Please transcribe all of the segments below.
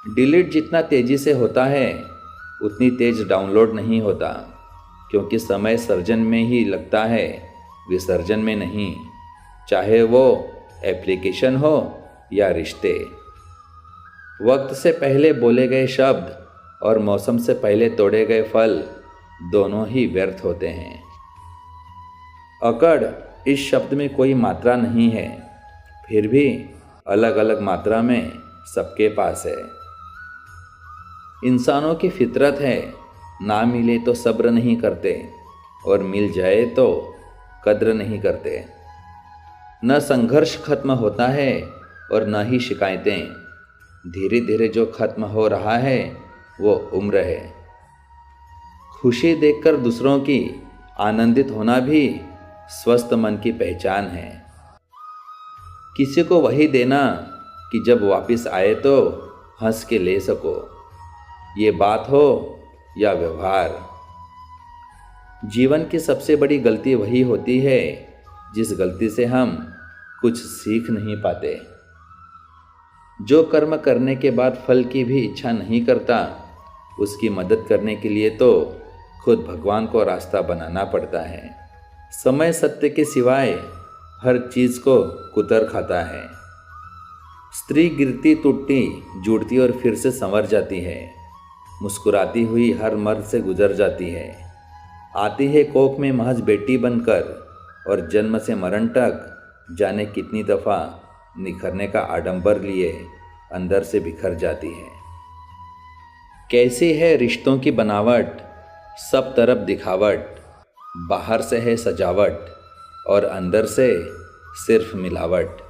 Delete जितना तेज़ी से होता है उतनी तेज डाउनलोड नहीं होता, क्योंकि समय सर्जन में ही लगता है, विसर्जन में नहीं। चाहे वो एप्लीकेशन हो या रिश्ते। वक्त से पहले बोले गए शब्द और मौसम से पहले तोड़े गए फल दोनों ही व्यर्थ होते हैं। अकड़ इस शब्द में कोई मात्रा नहीं है, फिर भी अलग अलग मात्रा में सबके पास है। इंसानों की फितरत है, ना मिले तो सब्र नहीं करते और मिल जाए तो कद्र नहीं करते। न संघर्ष खत्म होता है और न ही शिकायतें। धीरे धीरे जो खत्म हो रहा है वो उम्र है। खुशी देखकर दूसरों की आनंदित होना भी स्वस्थ मन की पहचान है। किसी को वही देना कि जब वापस आए तो हंस के ले सको, ये बात हो या व्यवहार। जीवन की सबसे बड़ी गलती वही होती है जिस गलती से हम कुछ सीख नहीं पाते। जो कर्म करने के बाद फल की भी इच्छा नहीं करता, उसकी मदद करने के लिए तो खुद भगवान को रास्ता बनाना पड़ता है। समय सत्य के सिवाय हर चीज़ को कुतर खाता है। स्त्री गिरती टूटती जुड़ती और फिर से संवर जाती है। मुस्कुराती हुई हर मर्द से गुजर जाती है। आती है कोख में महज बेटी बनकर और जन्म से मरण तक जाने कितनी दफ़ा निखरने का आडंबर लिए अंदर से बिखर जाती है। कैसी है रिश्तों की बनावट, सब तरफ दिखावट। बाहर से है सजावट और अंदर से सिर्फ मिलावट।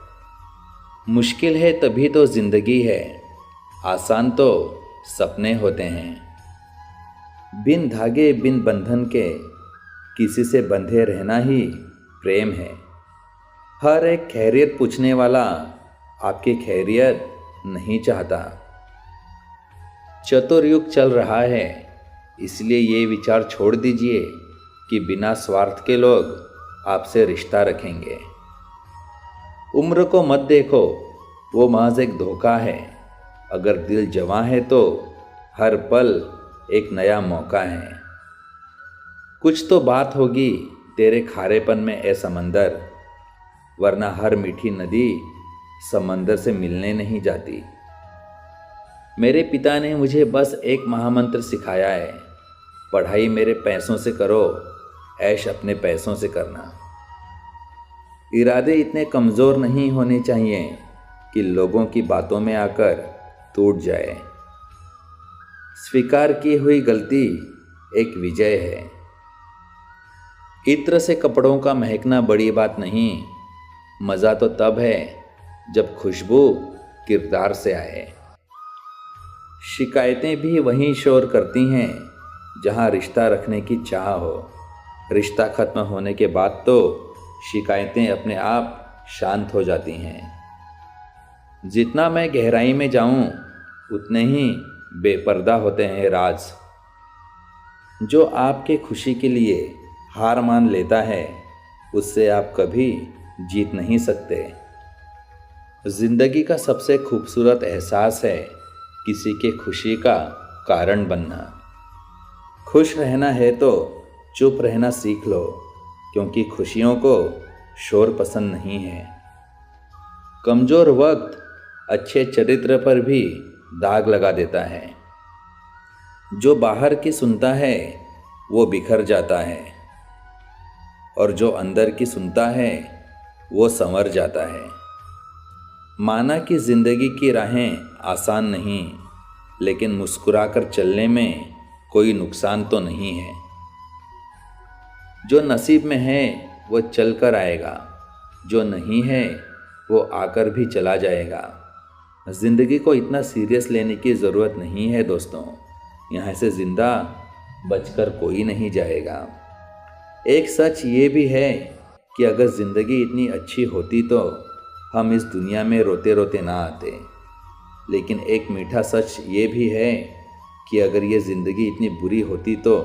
मुश्किल है तभी तो ज़िंदगी है, आसान तो सपने होते हैं। बिन धागे बिन बंधन के किसी से बंधे रहना ही प्रेम है। हर एक खैरियत पूछने वाला आपकी खैरियत नहीं चाहता। चतुर्युग चल रहा है, इसलिए ये विचार छोड़ दीजिए कि बिना स्वार्थ के लोग आपसे रिश्ता रखेंगे। उम्र को मत देखो, वो महज एक धोखा है। अगर दिल जवां है तो हर पल एक नया मौका है। कुछ तो बात होगी तेरे खारेपन में ए समंदर, वरना हर मीठी नदी समंदर से मिलने नहीं जाती। मेरे पिता ने मुझे बस एक महामंत्र सिखाया है, पढ़ाई मेरे पैसों से करो, ऐश अपने पैसों से करना। इरादे इतने कमज़ोर नहीं होने चाहिए कि लोगों की बातों में आकर टूट जाए। स्वीकार की हुई गलती एक विजय है। इत्र से कपड़ों का महकना बड़ी बात नहीं, मज़ा तो तब है जब खुशबू किरदार से आए। शिकायतें भी वहीं शोर करती हैं जहां रिश्ता रखने की चाह हो। रिश्ता खत्म होने के बाद तो शिकायतें अपने आप शांत हो जाती हैं। जितना मैं गहराई में जाऊं उतने ही बेपर्दा होते हैं राज। जो आपके खुशी के लिए हार मान लेता है, उससे आप कभी जीत नहीं सकते। जिंदगी का सबसे खूबसूरत एहसास है किसी के खुशी का कारण बनना। खुश रहना है तो चुप रहना सीख लो, क्योंकि खुशियों को शोर पसंद नहीं है। कमज़ोर वक्त अच्छे चरित्र पर भी दाग लगा देता है। जो बाहर की सुनता है वो बिखर जाता है, और जो अंदर की सुनता है वो संवर जाता है। माना कि ज़िंदगी की राहें आसान नहीं, लेकिन मुस्कुराकर चलने में कोई नुकसान तो नहीं है। जो नसीब में है वो चल कर आएगा, जो नहीं है वो आकर भी चला जाएगा। ज़िंदगी को इतना सीरियस लेने की ज़रूरत नहीं है दोस्तों। यहाँ से ज़िंदा बचकर कोई नहीं जाएगा। एक सच ये भी है कि अगर ज़िंदगी इतनी अच्छी होती तो हम इस दुनिया में रोते रोते ना आते। लेकिन एक मीठा सच ये भी है कि अगर ये ज़िंदगी इतनी बुरी होती तो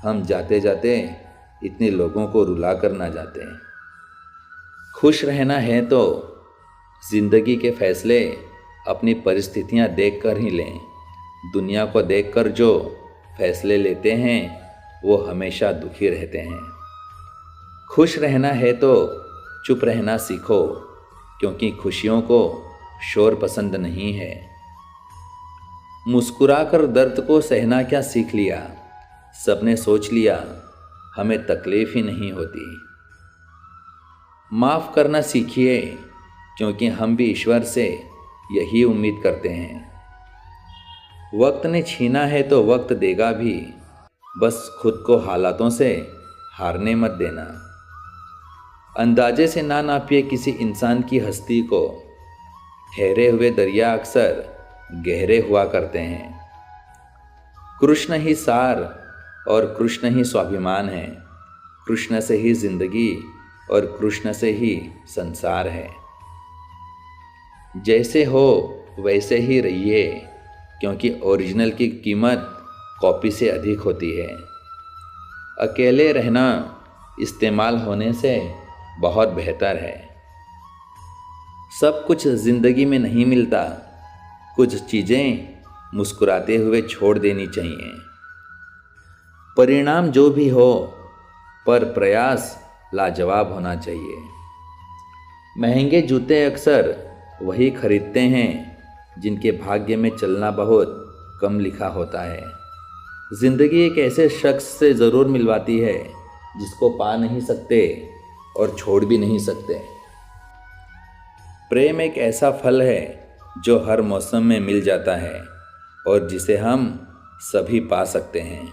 हम जाते जाते इतने लोगों को रुला कर ना जाते। खुश रहना है तो ज़िंदगी के फैसले अपनी परिस्थितियां देखकर ही लें। दुनिया को देखकर जो फैसले लेते हैं वो हमेशा दुखी रहते हैं। खुश रहना है तो चुप रहना सीखो, क्योंकि खुशियों को शोर पसंद नहीं है। मुस्कुराकर दर्द को सहना क्या सीख लिया, सबने सोच लिया हमें तकलीफ ही नहीं होती। माफ़ करना सीखिए, क्योंकि हम भी ईश्वर से यही उम्मीद करते हैं। वक्त ने छीना है तो वक्त देगा भी, बस खुद को हालातों से हारने मत देना। अंदाजे से ना नापिए किसी इंसान की हस्ती को, ठहरे हुए दरिया अक्सर गहरे हुआ करते हैं। कृष्ण ही सार और कृष्ण ही स्वाभिमान है, कृष्ण से ही जिंदगी और कृष्ण से ही संसार है। जैसे हो वैसे ही रहिए, क्योंकि ओरिजिनल की कीमत कॉपी से अधिक होती है। अकेले रहना इस्तेमाल होने से बहुत बेहतर है। सब कुछ ज़िंदगी में नहीं मिलता, कुछ चीज़ें मुस्कुराते हुए छोड़ देनी चाहिए। परिणाम जो भी हो, पर प्रयास लाजवाब होना चाहिए। महंगे जूते अक्सर वही खरीदते हैं जिनके भाग्य में चलना बहुत कम लिखा होता है। ज़िंदगी एक ऐसे शख्स से ज़रूर मिलवाती है जिसको पा नहीं सकते और छोड़ भी नहीं सकते। प्रेम एक ऐसा फल है जो हर मौसम में मिल जाता है और जिसे हम सभी पा सकते हैं।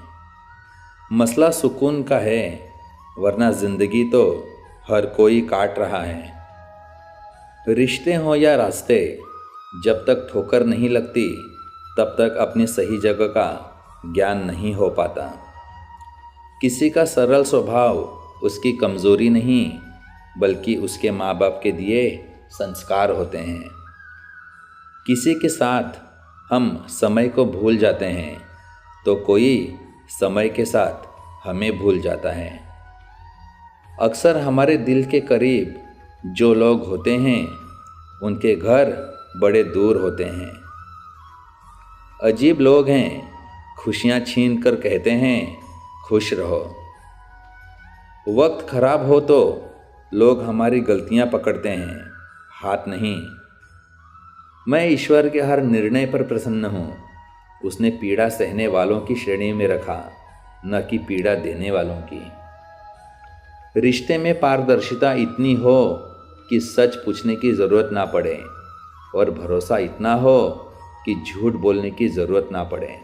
मसला सुकून का है, वरना ज़िंदगी तो हर कोई काट रहा है। रिश्ते हों या रास्ते, जब तक ठोकर नहीं लगती तब तक अपनी सही जगह का ज्ञान नहीं हो पाता। किसी का सरल स्वभाव उसकी कमज़ोरी नहीं, बल्कि उसके माँ बाप के दिए संस्कार होते हैं। किसी के साथ हम समय को भूल जाते हैं तो कोई समय के साथ हमें भूल जाता है। अक्सर हमारे दिल के करीब जो लोग होते हैं उनके घर बड़े दूर होते हैं। अजीब लोग हैं, खुशियाँ छीन कर कहते हैं खुश रहो। वक्त खराब हो तो लोग हमारी गलतियाँ पकड़ते हैं, हाथ नहीं। मैं ईश्वर के हर निर्णय पर प्रसन्न हूँ। उसने पीड़ा सहने वालों की श्रेणी में रखा, न कि पीड़ा देने वालों की। रिश्ते में पारदर्शिता इतनी हो कि सच पूछने की ज़रूरत ना पड़े, और भरोसा इतना हो कि झूठ बोलने की ज़रूरत ना पड़े।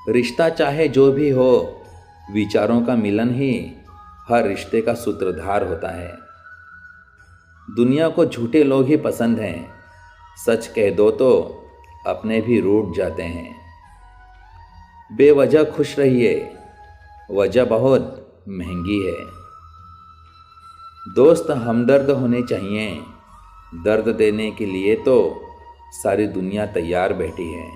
रिश्ता चाहे जो भी हो, विचारों का मिलन ही हर रिश्ते का सूत्रधार होता है। दुनिया को झूठे लोग ही पसंद हैं, सच कह दो तो अपने भी रूठ जाते हैं। बेवजह खुश रहिए, वजह बहुत महंगी है। दोस्त हमदर्द होने चाहिए, दर्द देने के लिए तो सारी दुनिया तैयार बैठी है।